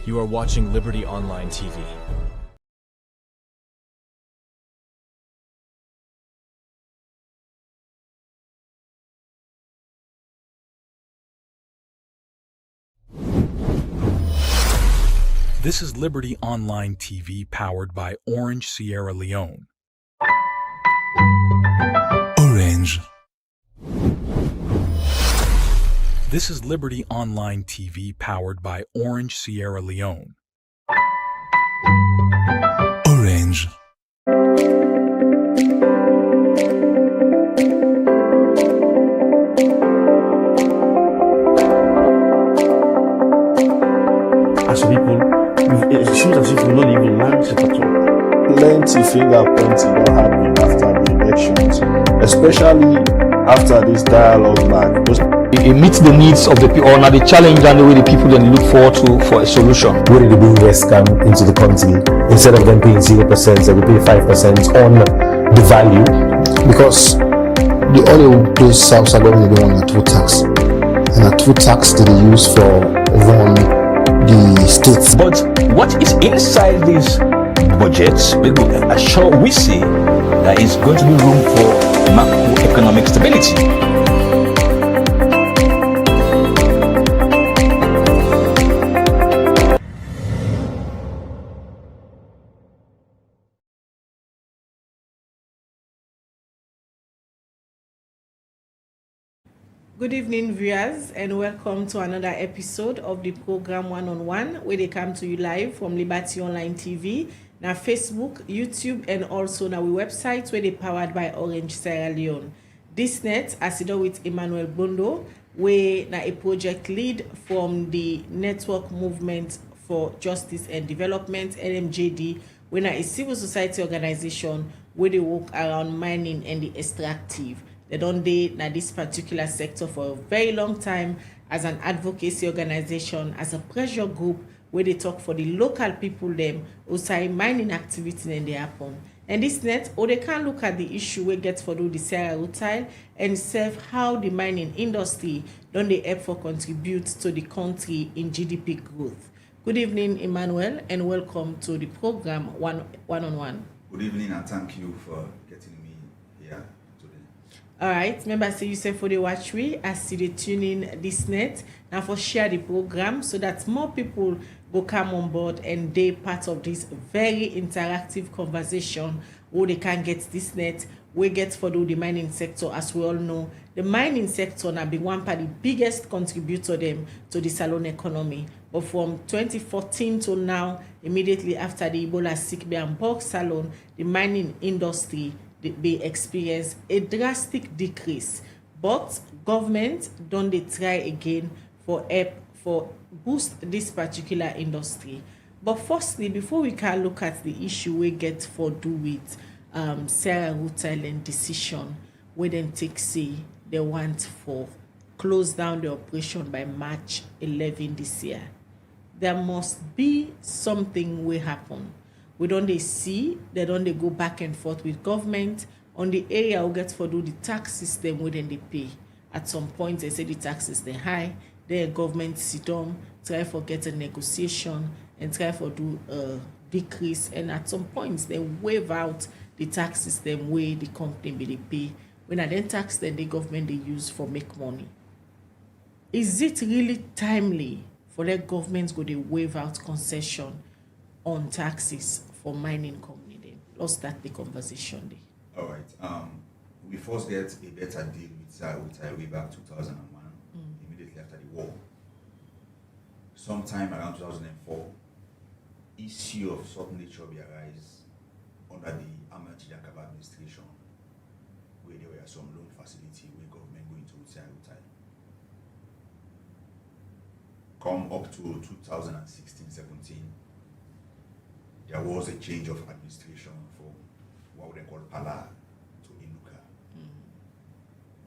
You are watching Liberty Online TV. This is Liberty Online TV powered by Orange Sierra Leone. Orange. This is Liberty Online TV powered by Orange Sierra Leone. Orange. As people, it seems as if we not even learn it at all. Plenty finger pointing don't happen after the elections, especially after this dialogue back. It meets the needs of the people, or now the challenge and the way the people then look forward to for a solution. Where did the bring West come into the country? Instead of them paying 0%, they will pay 5% on the value. Because the oil those South Sudan they don't want a 2 tax. And a 2 tax that they use for run the states. But what is inside these budgets, we see there is going to be room for macroeconomic stability. Good evening, viewers, and welcome to another episode of the program One on One, where they come to you live from Liberty Online TV, now Facebook, YouTube, and also now we website where they powered by Orange Sierra Leone. This net, as it with Emmanuel Bondo, where now a project lead from the Network Movement for Justice and Development (NMJD), where now a civil society organization where they work around mining and the extractive. They don't date na this particular sector for a very long time as an advocacy organization, as a pressure group where they talk for the local people them who say mining activity in the happen. And this net, or they can look at the issue we get for the Sierra Rutile and serve how the mining industry don't they help for contribute to the country in GDP growth. Good evening, Emmanuel, and welcome to the program One on One. Good evening, and thank you for getting me here. All right, remember say you say for the watch we as you tune in this net now for share the program so that more people will come on board and they part of this very interactive conversation where they can get this net we get for the mining sector. As we all know, the mining sector now be one of the biggest contributor them to the Salone economy. But from 2014 to now, immediately after the Ebola sick bay and bulk Salone, the mining industry they experience a drastic decrease, but government don't they try again for help for boost this particular industry. But firstly, before we can look at the issue we get for do with Sierra Rutile and decision where then take say they want for close down the operation by March 11 this year, there must be something will happen. We don't they see, they don't they go back and forth with government on the area who get for do the tax system where then they pay. At some point they say the taxes they high, then government sit down, try for get a negotiation and try for do a decrease, and at some points they waive out the tax system where the company be they pay. When I then tax then the government they use for make money. Is it really timely for the government go they waive out concession on taxes for mining company then? Let's start the conversation there. All right. We first get a better deal with way back 2001, immediately after the war. Sometime around 2004, issue of certain nature will arise under the Ahmed Jakaba administration, where there were some loan facility where government going to Rutile. Come up to 2016-17. There was a change of administration from what they call Pala to Inuka,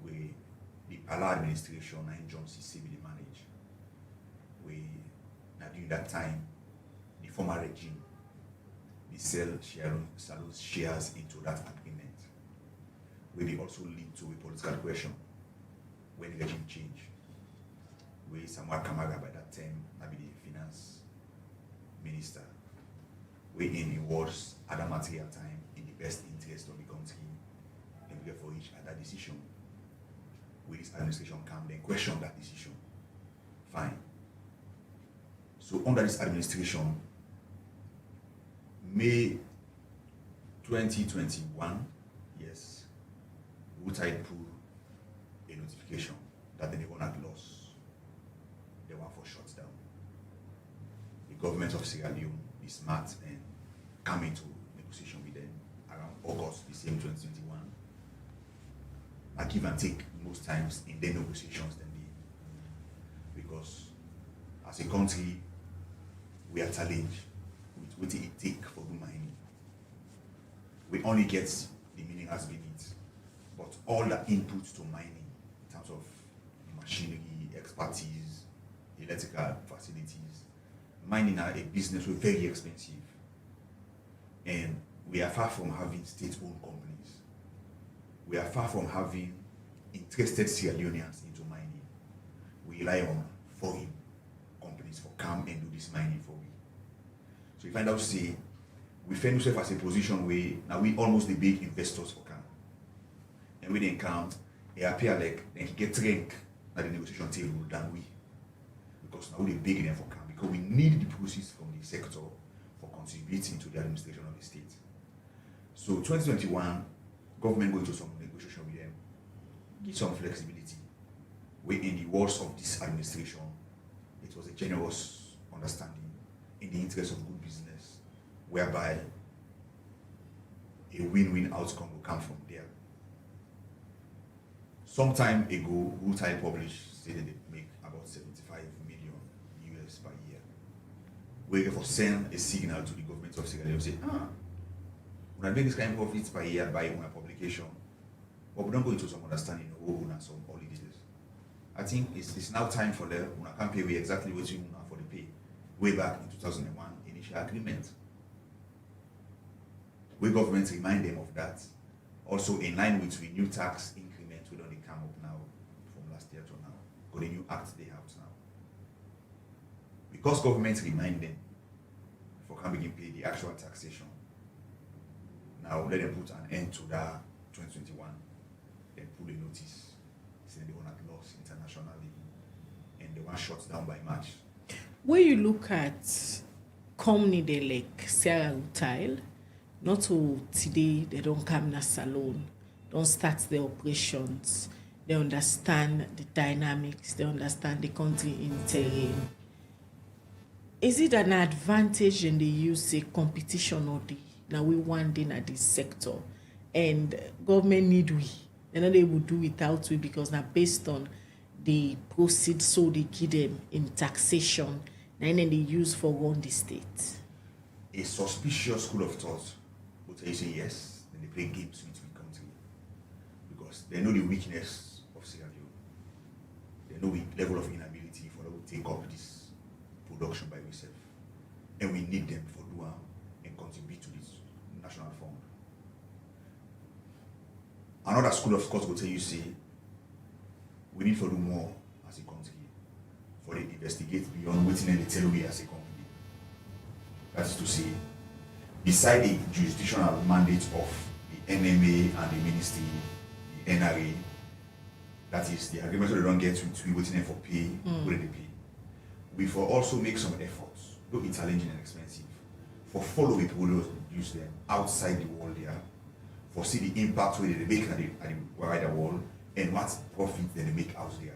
where the Pala administration and John C. managed. Now during that time, the former regime, they sell shares into that agreement, where they also lead to a political question when the regime changed, where Samuel Kamara by that time, maybe the finance minister, wherein he was at that material time in the best interest of the country, and we therefore each other decision. Will this administration come then question that decision? Fine. So under this administration, May 2021, yes, Rutile put a notification that the Leone had lost the one for shut down. The government of Sierra Leone is smart and come into negotiation with them around August the same 2021. I give and take most times in their negotiations than they, because as a country we are challenged with what it take for the mining. We only get the minerals beneath, but all the inputs to mining in terms of machinery, expertise, electrical facilities, mining are a business with very expensive, and we are far from having state-owned companies. We are far from having interested Sierra Leoneans into mining. We rely on foreign companies for come and do this mining for we. So you find out, say, we find ourselves as a position where now we almost the big investors for come. And we then count, it appear like then he get rank at the negotiation table than we. Because now we big them for come, because we need the proceeds from the sector for contributing to the administration of the state. So 2021, government going to some negotiation with them, give some flexibility. Where in the words of this administration, it was a generous understanding in the interest of good business, whereby a win-win outcome will come from there. Some time ago, Rutile published, said that they make about 75 million US per year. We therefore send a signal to the government of Sierra Leone, say, when I make this kind of profits per year by my publication, but we don't go into some understanding of who and some holidays. I think it's now time for them, when I can pay exactly what you want for the pay. Way back in 2001, initial agreement. We government remind them of that. Also in line with the new tax increment, we don't come up now from last year to now. Because the new act they have now. Because government remind them for can begin pay the actual taxation. Now let them put an end to that 2021. Then put a notice saying they will not loss internationally and they want shut down by March. When you look at company they like Sierra Rutile, not to today they don't come in salon, don't start their operations, they understand the dynamics, they understand the country in terrain. Is it an advantage in the use a competition or the now we want in at this sector and government need we? They're not able to do without we because now based on the proceeds so they give them in taxation and then they use for run the state. A suspicious school of thought will tell you say yes, then they play games with the country. Because they know the weakness of Sierra Leone. They know the level of inability for them to take up this production by themselves. And we need them for doing and contribute to this national fund. Another school of thought will tell you say we need to do more as a country for them to investigate beyond waiting and tell we as a company. That is to say, beside the jurisdictional mandate of the NMA and the ministry, the NRA, that is the agreement so they don't get to be waiting for pay, where they pay. We for also make some efforts, though it's challenging and expensive, for follow it will use them outside the wall there, for see the impact where they make at the wider wall and what profit they make out there.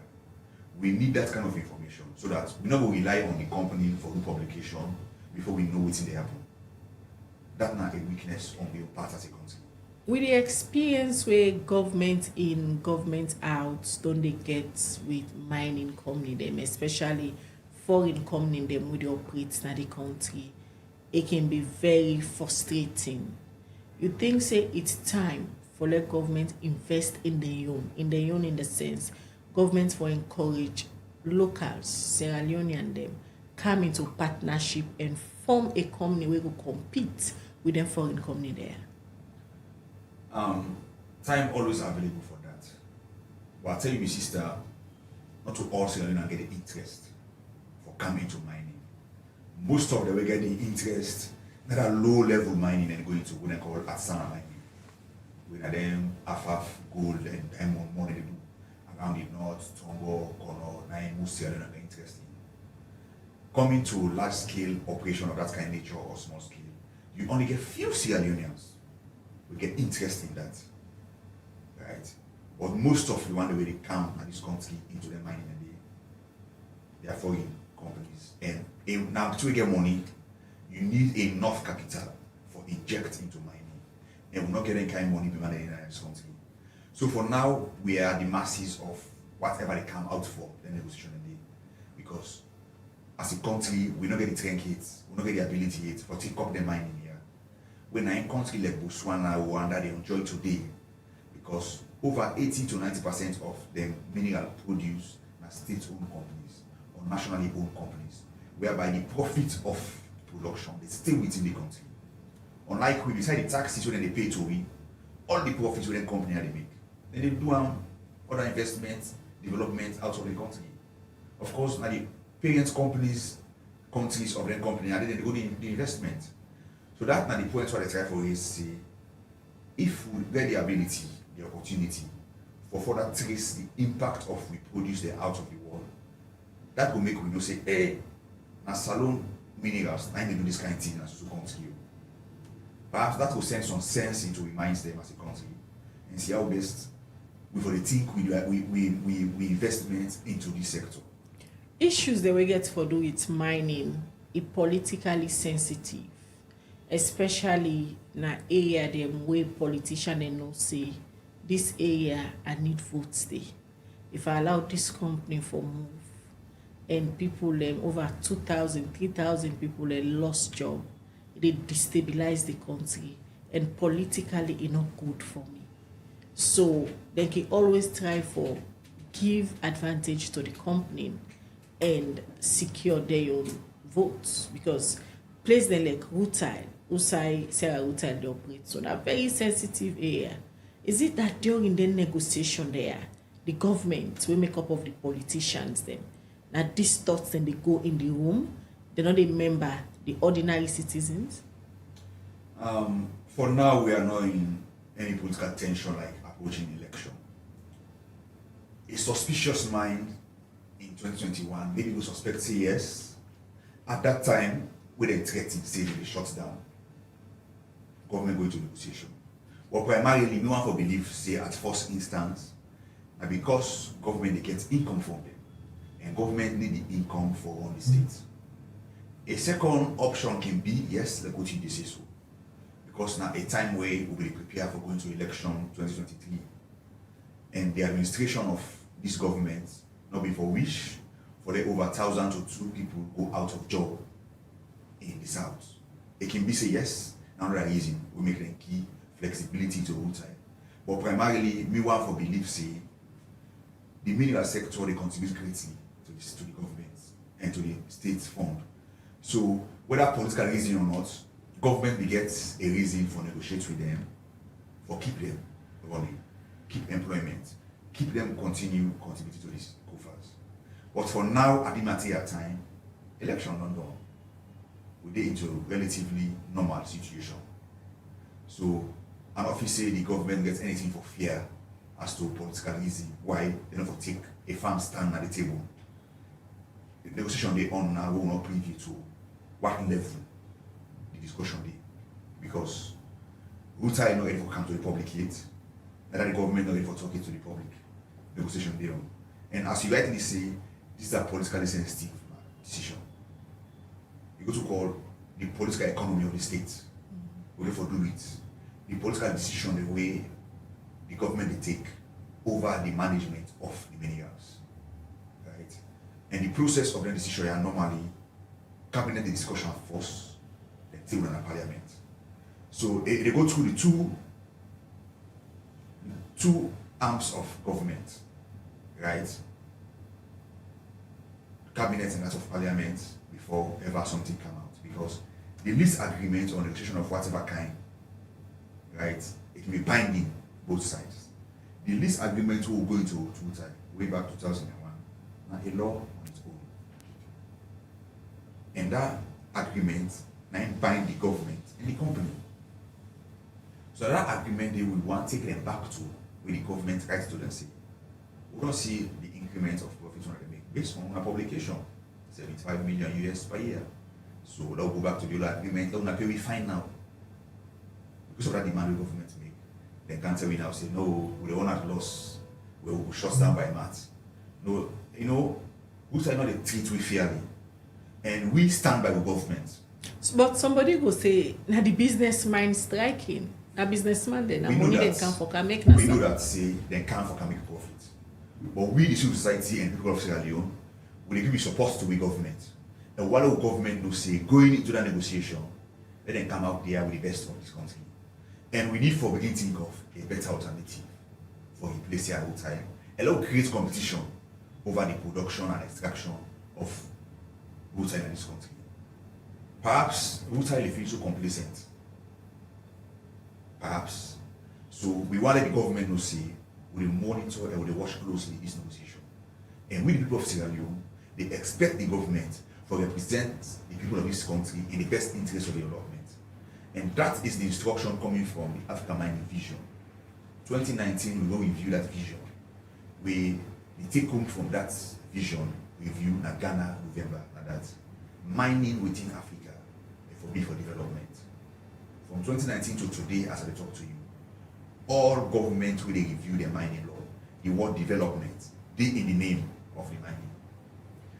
We need that kind of information so that we not rely on the company for the publication before we know what's in the happen. That's not a weakness on your part as a country. With the experience where government in, government out, don't they get with mining company them, especially foreign company them with the operates in the country, it can be very frustrating. You think say it's time for the government invest in the Leone in the sense government for encourage locals, Sierra Leonean them come into partnership and form a company where we compete with them foreign company there. Time always available for that. But I tell you, my sister, not to all Sierra Leoneans get the interest for coming to mining. most of them will get the interest, not a low level mining and going to what they call artisanal mining. We have them half gold and diamond money they do around the north, Tongo, Kono, Nine, Musi, and other interesting. Coming to large scale operation of that kind of nature or small scale, you only get few Sierra Leoneans will get interest in that. Right? But most of the one the way they come at this country into the mining and they are foreign companies. And now to get money, you need enough capital for inject into mining. And we're not getting kind of money behind in this country. So for now, we are the masses of whatever they come out for the negotiation day. Because as a country, we don't get the train kits, we don't get the ability yet for take up the mining here. When in country like Botswana, Rwanda, they enjoy today, because over 80 to 90% of the mineral produced are state-owned companies or nationally owned companies, whereby the profit of production is still within the country. Unlike we decide the taxes when they pay to we, all the profits when the company they make. Then they do other investments, development out of the country. Of course, now the parent companies of the company, and then they go the investment. So that now the point what I try for is say, if we get the ability, the opportunity for further trace the impact of we produce them out of the world, that will make we know say, hey, now salon minerals, I need to do this kind of thing as a country. Perhaps that will send some sense into we minds them as a country and see how best we for the think we investment into this sector. Issues that we get for do with mining is politically sensitive, especially na area them where politicians and know say this area I need votes there. If I allow this company for move and people over 2,000, 3,000 people lost job, they destabilize the country and politically it's not good for me. So they can always try for give advantage to the company and secure their own votes, because place them like Rutile, Usai, Sarah Rutile they operate. So that very sensitive area. Is it that during the negotiation there, the government will make up of the politicians them, that these thoughts then they go in the room, they not remember the ordinary citizens? For now, we are not in any political tension like approaching election. A suspicious mind in 2021, maybe we suspect say yes. At that time, we they threatened say they shut down. Government going to negotiation. But primarily, no one for believe say at first instance, that because government they get income from them, and government need the income for all the states. A second option can be yes, the coaching they say so. Because now a time where we will prepare for going to election 2023. And the administration of this government, not be for which, for the over 1,000 to 2 people go out of job in the south. It can be say yes, another reason we make them key flexibility to Rutile. But primarily, me want for belief say the mineral sector they contribute greatly to the government and to the state fund. So whether political reason or not, government begets a reason for negotiate with them, for keep them running, keep employment, keep them continue contributing to these coffers. But for now, at the material time, election not done. We're into a relatively normal situation. So I'm not say the government gets anything for fear as to political reason why they don't take a firm stand at the table. The negotiation they on now will not preview to what level the discussion day, because Rutile not ready for come to the public yet, neither the government not ready for talking to the public. Negotiation day on. And as you rightly say, this is a politically sensitive decision. You go to call the political economy of the state. We therefore do it. The political decision, the way the government they take over the management of the minerals. Right? And the process of the decision are normally cabinet the discussion first, then table in the parliament. So they go through the two arms of government, right? Cabinet and that of parliament before ever something come out, because the lease agreement or negotiation of whatever kind, right, it can be binding both sides. The lease agreement will go into Rutile way back 2001, now a law on its own. And that agreement and bind the government and the company. So that agreement they will want to take them back to where the government writes to them say, we don't see the increment of profits they make based on a publication, 75 million US per year. So they'll go back to the other agreement, they'll not we find now. Because of that demand the government make, they can't tell we now say, no, we don't want loss, we will shut down by maths. No, you know, we say not the treat we fairly. And we stand by the government. But somebody go say, now the business mind striking. A businessman then, money they can for can make. We know that say they can for can make profit. But we, the civil society and people of Sierra Leone, we give support to the government. And while the government will say going into that negotiation, let them come out there with the best of this country. And we need for begin to think of a better alternative for replacing our Rutile. And let us create competition over the production and extraction of Rutile in this country. Perhaps Rutile feels so complacent. Perhaps. So we wanted the government to say, we will monitor and we will watch closely this negotiation. And we, the people of Sierra Leone, they expect the government to represent the people of this country in the best interest of the development. And that is the instruction coming from the Africa Mining Vision. 2019, we will review that vision. We take home from that vision, review na Ghana, November, and that mining within Africa for development. From 2019 to today, as I talk to you, all governments will review their mining law, the word development, they in the name of the mining.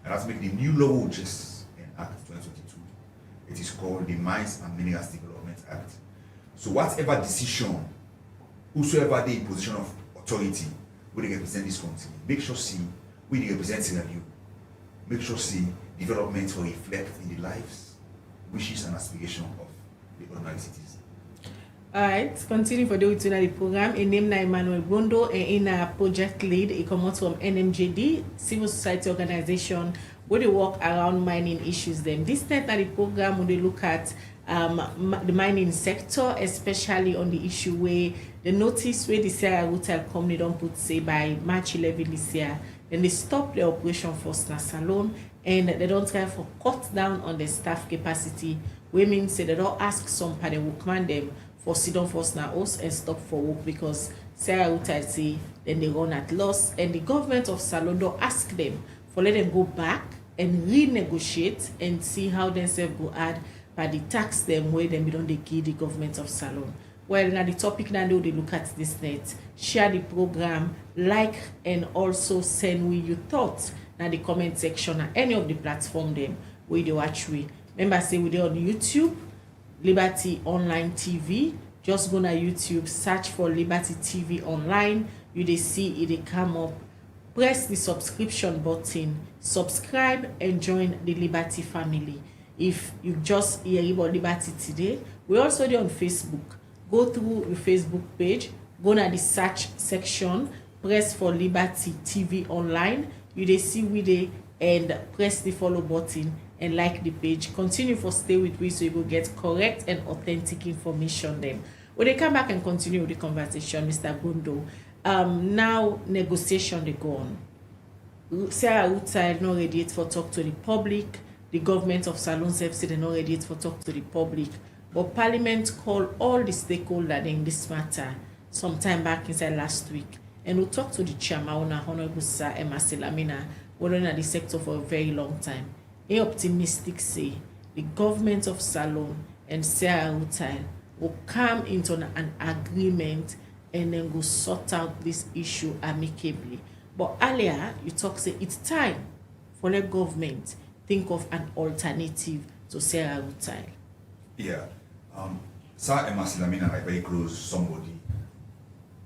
And that's make the new law just enact 2022. It is called the Mines and Minerals Development Act. So whatever decision, whosoever they in position of authority will they represent this country, make sure see we they represent Sierra Leone. Make sure see development will reflect in the lives, wishes and aspirations of the ordinary citizens. Alright, continue for the program. A name na Emmanuel Bondo and in a project lead, he comes from NMJD, civil society organization, where they work around mining issues. Them this night at the program, when they look at the mining sector, especially on the issue where the notice where the Sierra Rutile company don't put say by March 11 this year, then they stop the operation for Salon and they don't try for cut down on the staff capacity. Women say they don't ask some part of workman them for sit down for us and stop for work because Sierra Rutile say then they run at loss and the government of Salon don't ask them for let them go back and renegotiate and see how themselves go add by the tax them where them don't they give the government of Salon. Well, now the topic now they look at this net, share the program, like and also send we your thoughts now the comment section or any of the platform them where they watch we. Remember say we on YouTube, Liberty Online TV. Just go to YouTube, search for Liberty TV Online. You they see it they come up. Press the subscription button, subscribe and join the Liberty family. If you just hear about Liberty today, we also there on Facebook. Go through the Facebook page, go to the search section, press for Liberty TV Online. You they see we they and press the follow button and like the page. Continue for stay with me so you will get correct and authentic information then. When they come back and continue with the conversation, Mr. Bondo. Now negotiation they go on. Sierra Rutile not ready for talk to the public. The government of Salon said they not ready for talk to the public. But Parliament called all the stakeholders in this matter sometime back inside last week. And we talked to the chairman, Honorable Sir Emma Selamina, who run at the sector for a very long time. He optimistic say the government of Salon and Sierra Rutile will come into an agreement and then go sort out this issue amicably. But earlier, you talk say it's time for the government think of an alternative to Sierra Rutile. Yeah. Sir Emma Selamina are very close somebody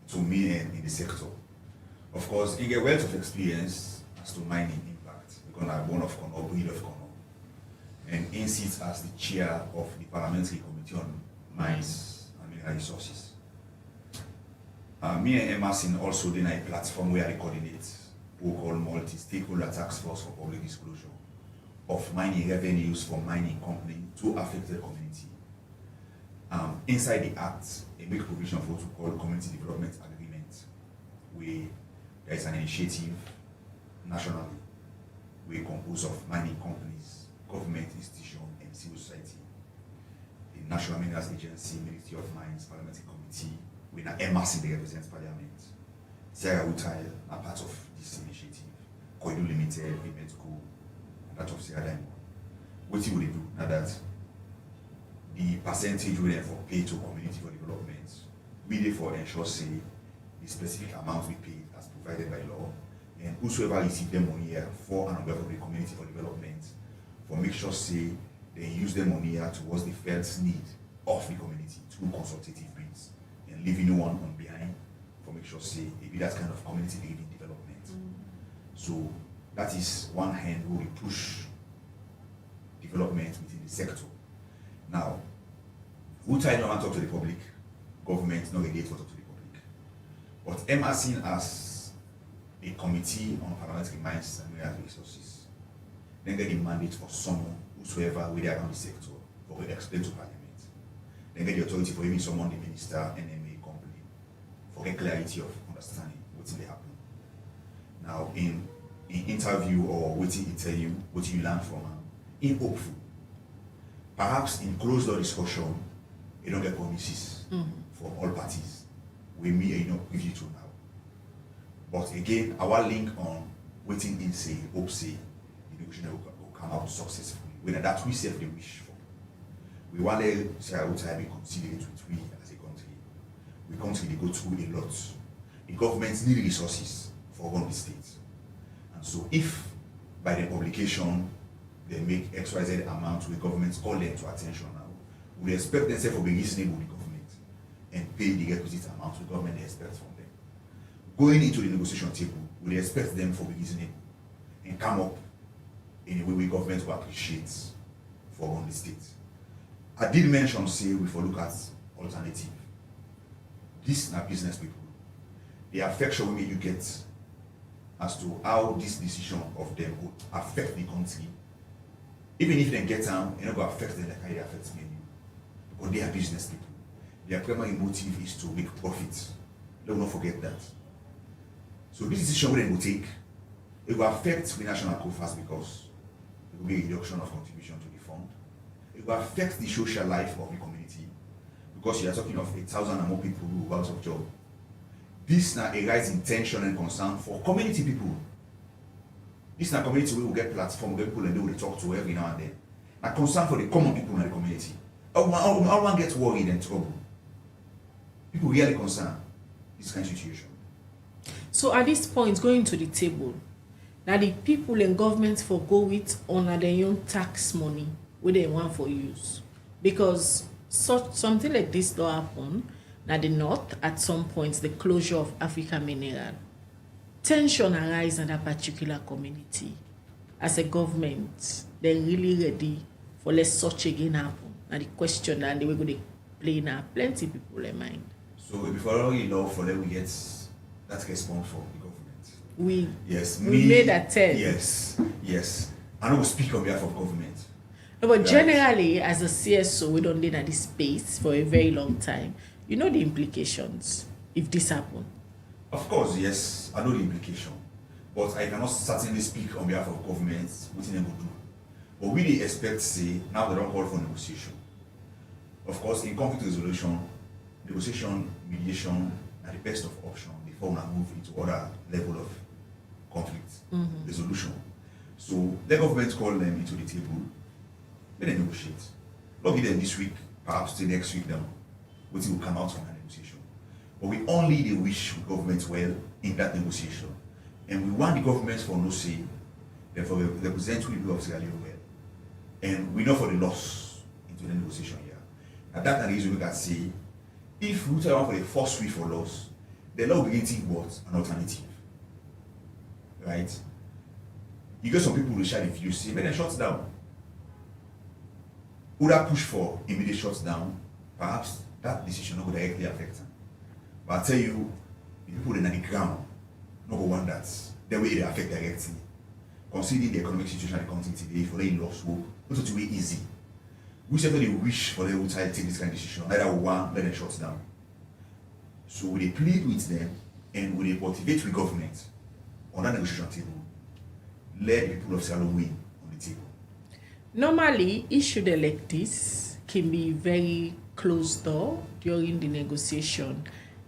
to me and in the sector. Of course, he get wealth of experience as to mining impact because I'm born of Kono, breed of Kono. And he sits as the chair of the Parliamentary Committee on Mines and Mineral Resources. Me and Emerson also then a platform where I coordinate who call multi-stakeholder task force for public disclosure of mining revenues for mining company to affected community. Inside the act, it makes provision for what we call community development agreement, where there is an initiative nationally, where composed of mining companies, government institution and civil society. The National Minerals Agency, Ministry of Mines, Parliamentary Committee, with an MRC that represents Parliament. Sierra Rutile are part of this initiative. Koidu Limited, Medco, and that of Sierra Diamond. What you will do now that the percentage we for pay to community for development, we therefore ensure say the specific amount we pay as provided by law, and whosoever receive them money here for and on behalf of the community for development, for make sure say they use the money here towards the felt need of the community through consultative means and leaving no one on behind for make sure say it be that kind of community living development. So that is one hand where we push development within the sector. Now, Rutile no want to talk to the public, government no regulate to talk to the public. But MRC as a committee on parliamentary mines and mineral resources, then get the mandate for someone whosoever with around the sector for to explain to Parliament. Then get the authority for even someone, the minister, NMA company, for get clarity of understanding what's going to happen. Now, in interview or what he tell you, what you learn from him, in hopeful. Perhaps in closed door discussion, you don't get promises from all parties. We may privy to now. But again, our link on waiting in say, hope say, the negotiation will come out successfully. Whether that we self the wish for. We want to say how time we consider it with we as a country. We country they go through a lot. The governments need resources for one of the states. And so if by the publication they make XYZ amount where governments call them to attention now, we expect themselves to be reasonable with the government and pay the requisite amount the government expects from them. Going into the negotiation table, we expect them to be reasonable and come up in a way where government will appreciate for on the state. I did mention, say, we for look at alternative. These are business people. The affection you get as to how this decision of them would affect the country. Even if they get down, it's not going to affect them like how it affects me. But they are business people. Their primary motive is to make profit. Let us not forget that. So this decision we will take, it will affect the national coffers because it will be a reduction of contribution to the fund. It will affect the social life of the community because you are talking of 1,000 and more people who are out of job. This is now a rising tension and concern for community people. This is a community we will get platform where people and they will talk to every now and then. A concern for the common people in the community. All one gets worried and trouble. People really concerned this kind of situation. So at this point, going to the table, now the people and government for go with on their own tax money where they want for use. Because something like this don't happen. Now the north, at some points, the closure of Africa Mineral, tension arise in that particular community. As a government, they're really ready for let such again happen. And the question and the way they play now, plenty people in mind. So before you know, for them we get that response from the government. We made attempt. Yes. I don't speak on behalf of government. No, but generally, as a CSO, we don't need at this space for a very long time. You know the implications if this happen. Of course, yes, I know the implication. But I cannot certainly speak on behalf of government what they will do. But we they expect say now they don't call for negotiation. Of course, in conflict resolution, negotiation, mediation are the best of options before we move into other level of conflict resolution. So the government call them into the table, then they negotiate. Not give them this week, perhaps till next week now, what will come out from that negotiation. But we only they wish the government well in that negotiation. And we want the government for no say, therefore represent who the people of Sierra Leone well. And we know for the loss into the negotiation here. And that's the reason we can say, if Rutile want for the first week for loss, the law will begin to think what? An alternative. Right? You get some people who share the view, say, but then shut down. Would that push for immediate shutdown? Perhaps that decision not going to directly affect them. But I tell you, the people in the ground, no one that's the way they affect directly. Considering the economic situation of the country today, for the loss hope, not to be easy. We certainly wish for them to take this kind of decision. Either one, let them shut down. So we plead with them and we motivate the government on that negotiation table. Let the people of Sierra Leone win on the table. Normally, issue like this can be very closed door during the negotiation,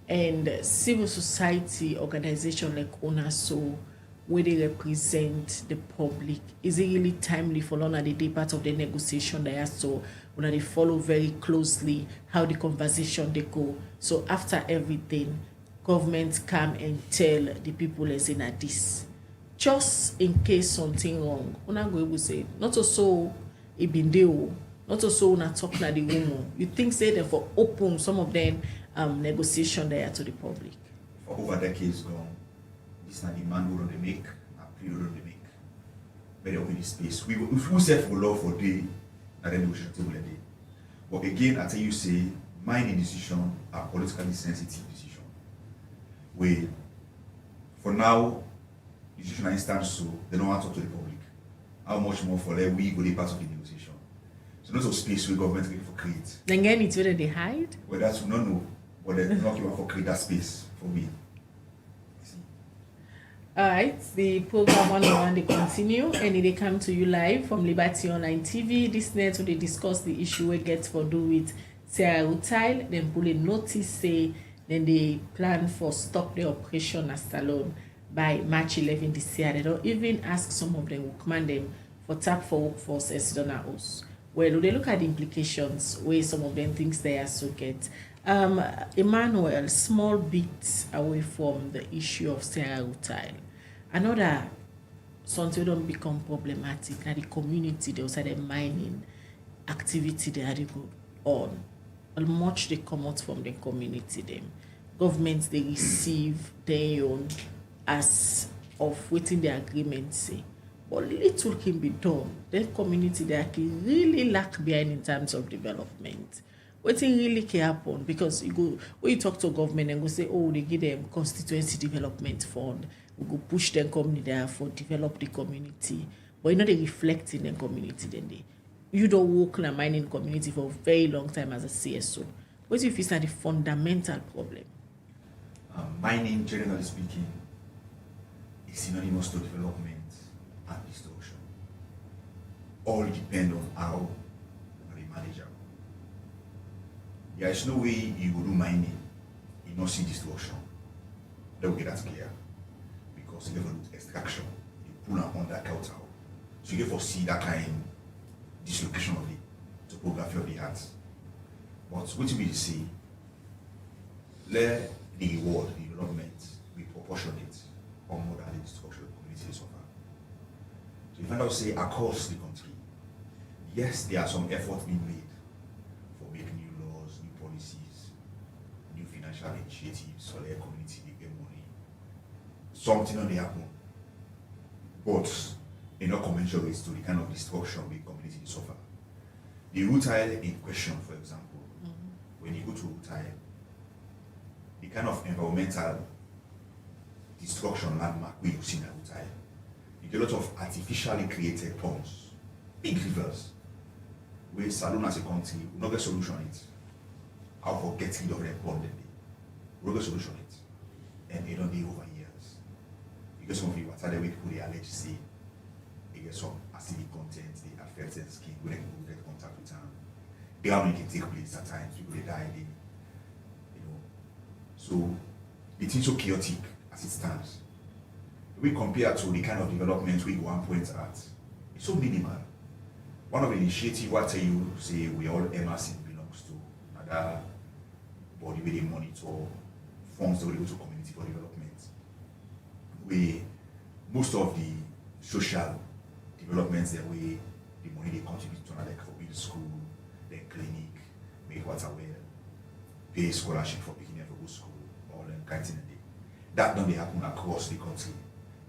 and civil society organization like UNASO, where they represent the public, is it really timely for Lona the day part of the negotiation there? So when they follow very closely how the conversation they go. So after everything, government come and tell the people as in at this. Just in case something wrong, una go able say, not also it been there, not also una talk na the room. You think say them for open some of them negotiation there to the public. For over decades gone, this na the man who they make, na period they make. Very open the space. If we say for law for day, na then negotiation table a day. But again, I tell you say, mining decision are politically sensitive decision. Where for now, decision instance so they don't want to talk to the public. How much more for like we go be part of the negotiation. So not of space where government can for create. Then again, it's whether they hide. Well, that's we don't know, but they're not even for create that space for me. All right, the program One on One they continue, and they come to you live from Liberty Online TV. This night they discuss the issue we get for do with Sarah Rutile. Then pull a notice say then they plan for stop the operation as salon by March 11 this year. They don't even ask some of them, command them for tap for workforce as done us. Well, they look at the implications where some of them thinks they are so get. Emmanuel, small bit away from the issue of Sarah Rutile. Another something don't become problematic. Now the community, they also the mining activity they are go on. How much they come out from the community them. Governments they receive their own as of waiting the agreement say. But little can be done. The community they can really lack behind in terms of development. What really can happen because you go when you talk to government and go say, oh, they give them constituency development fund, we go push them community there for develop the community. But you know they reflect in the community then you don't work in a mining community for a very long time as a CSO. What do you feel is the fundamental problem? Mining, generally speaking, is synonymous to development and destruction. All depend on how they manage it. There is no way you will do mining, you not see destruction. They will get that clear. Because you never do extraction, you pull them on that counter. So you get to see that kind of dislocation of the topography of the earth. But what you will see, let the reward, the development be proportionate or more than the destruction of the community so far. So you find out say across the country, yes, there are some efforts being made for making new laws, new policies, new financial initiatives for their community to get money. Something on the happen, but not commensurate to the kind of destruction the community suffer. The Rutile in question, for example, when you go to Rutile, the kind of environmental destruction landmark we you see in Rutile, you get a lot of artificially created ponds, big rivers, where Salon as a country will not get solution it. How for get rid of that pond, we will get solution it. And it don't be over years. Because some of the water that we people they allege say they get some acidic content, they affect their skin, when they can get contact with them. Drowning can take place at times, people they die, So it is so chaotic as it stands. We compare to the kind of development we go and point at, it's so minimal. One of the initiatives I tell you say we all MRC belongs to another body where they monitor funds that will go to community for development. We most of the social developments that way the money they contribute to like for build school, then clinic, make water well, pay scholarship for picking them for good school, all them kinds of things. That don't they happen across the country.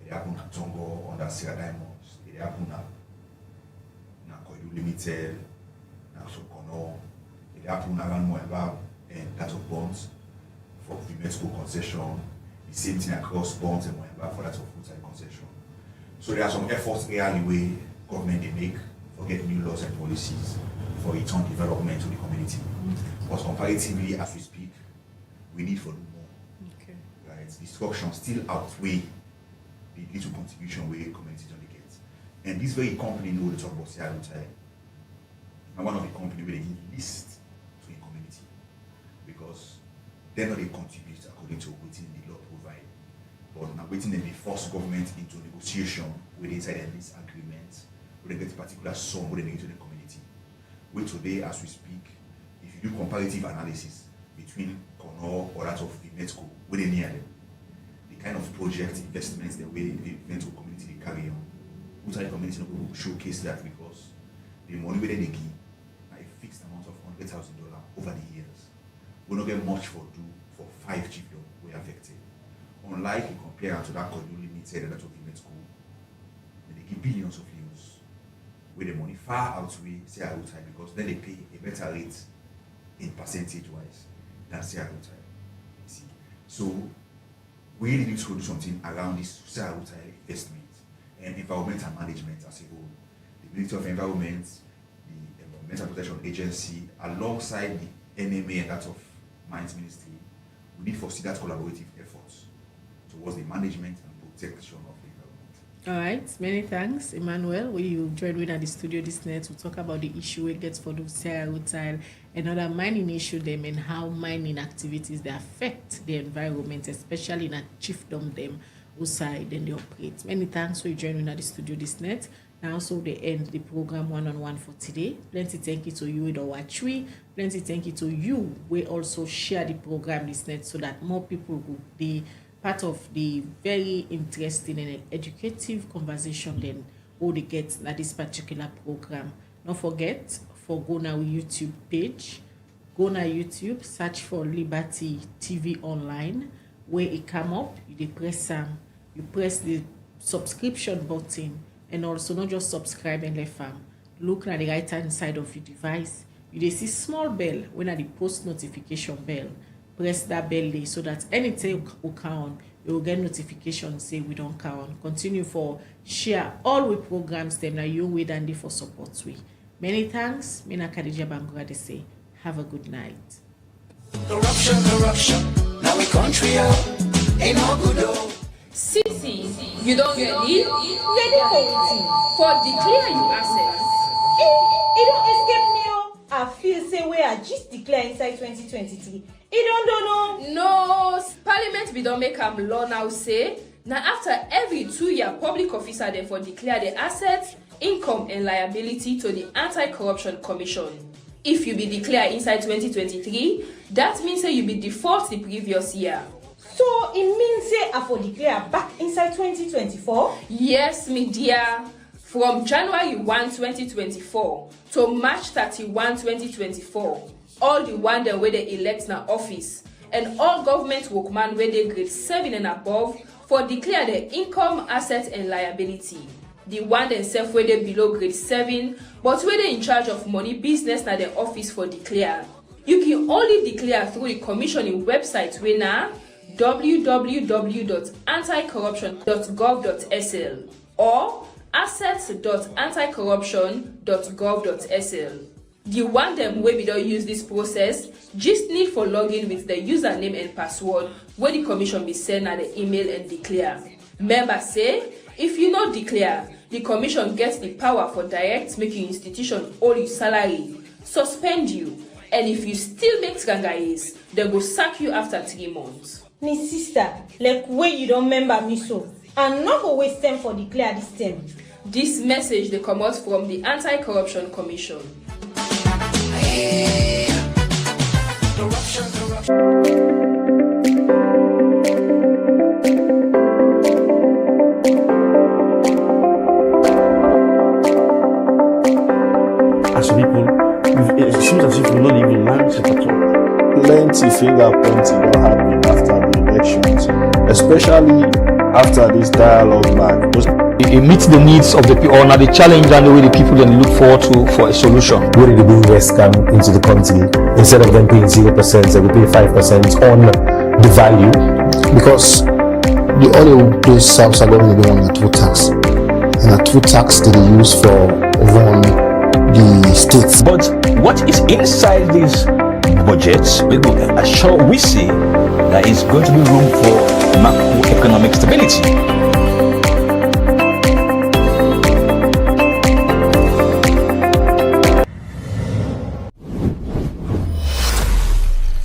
It happen at Tongo under Sierra Diamonds, it happen at Koidu Limited, now Sokono, it happened around Moeba and that of bonds for the medical concession, the same thing across bonds and Moeba for that of Rutile concession. So there are some efforts really where government they make for getting new laws and policies for its own development to the community. But comparatively as we speak, we need for do more. Okay. Right? Destruction still outweigh the little contribution where communities only get. And this very company know they talk about Sierra Rutile. Now one of the company where they list to a community because they're not they contribute according to what the law provide. But now waiting them they force government into negotiation with inside this agreement, where they get a particular sum where they need to the community. Where today, as we speak, if you do comparative analysis between Connor or that of the Metco, where they near them, the kind of project investments the way the event or community they carry on, Rutile community will showcase that because the money where they give a fixed amount of $100,000 over the years. We don't get much for 5 chiefdom we are affected. Unlike you compare to that Connor Limited and that of the Metco, they give billions of euros where the money far outweigh say Rutile because then they pay a better rate in percentage wise than say Rutile. See, so we really need to do something around this say Rutile investment and environmental management as a whole. The Ministry of Environment, the Environmental Protection Agency, alongside the NMA and that of Mines Ministry, we need to foresee that collaborative efforts towards the management and protection of the environment. All right, many thanks, Emmanuel. We you join with at the studio this night to talk about the issue it gets for the Rutile and other mining issue them and how mining activities they affect the environment, especially in a chiefdom them outside and they operate. Many thanks for joining at the studio this night. Now so they end the program one-on-one for today. Plenty thank you to you with our tree. Plenty thank you to you. We also share the program this night so that more people will be part of the very interesting and educative conversation then all they get at this particular program. Don't forget for go now YouTube page. Go now YouTube, search for Liberty TV Online. Where it come up, you press you press the subscription button and also not just subscribe and left look at the right hand side of your device. You see small bell when at the post notification bell. Press that bell there so that anything will count, you will get notification say we don't count. Continue for share all we programs them now you wait and for support we. Many thanks. Mina Khadija Bangura they say have a good night. Corruption. Now we country ain't no good. City, you don't get it? Ready for declare you access. It don't escape me. I feel say we are just declare inside 2023. It don't know. No, Parliament we don't make law now say. Now after every 2 year public officer therefore declare the assets, income and liability to the Anti-Corruption Commission. If you be declare inside 2023, that means say you be default the previous year. So it means say I for declare back inside 2024? Yes, me dear. From January 1, 2024 to March 31, 2024, all the one that where they elect na office and all government workmen where they grade 7 and above for declare their income, assets and liability. The one themselves where they below grade 7, but where they in charge of money business na their office for declare. You can only declare through the commissioning website where na www.anticorruption.gov.sl or assets.anticorruption.gov.sl. The one them where we don't use this process just need for login with the username and password where the commission be sent at the email and declare. Member say if you not declare, the commission gets the power for direct making institution all your salary, suspend you, and if you still make trangayes, they go sack you after 3 months. Me sister, like where you don't remember me so, and not go waste time for declare this time. This message they come out from the Anti-Corruption Commission. As people, it seems as if we not even mindset at all. Plenty finger pointing don't happen after the elections, especially after this dialogue mark. It meets the needs of the people, or now the challenge and the way the people then look forward to for a solution. Where did the invest come into the country? Instead of them paying 0%, they will pay 5% on the value. Because the only place South Salon they want a two tax, and a two tax that they use for run the states. But what is inside these budgets, we see there is going to be room for macroeconomic stability.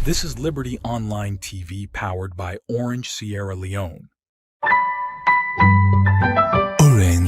This is Liberty Online TV powered by Orange Sierra Leone.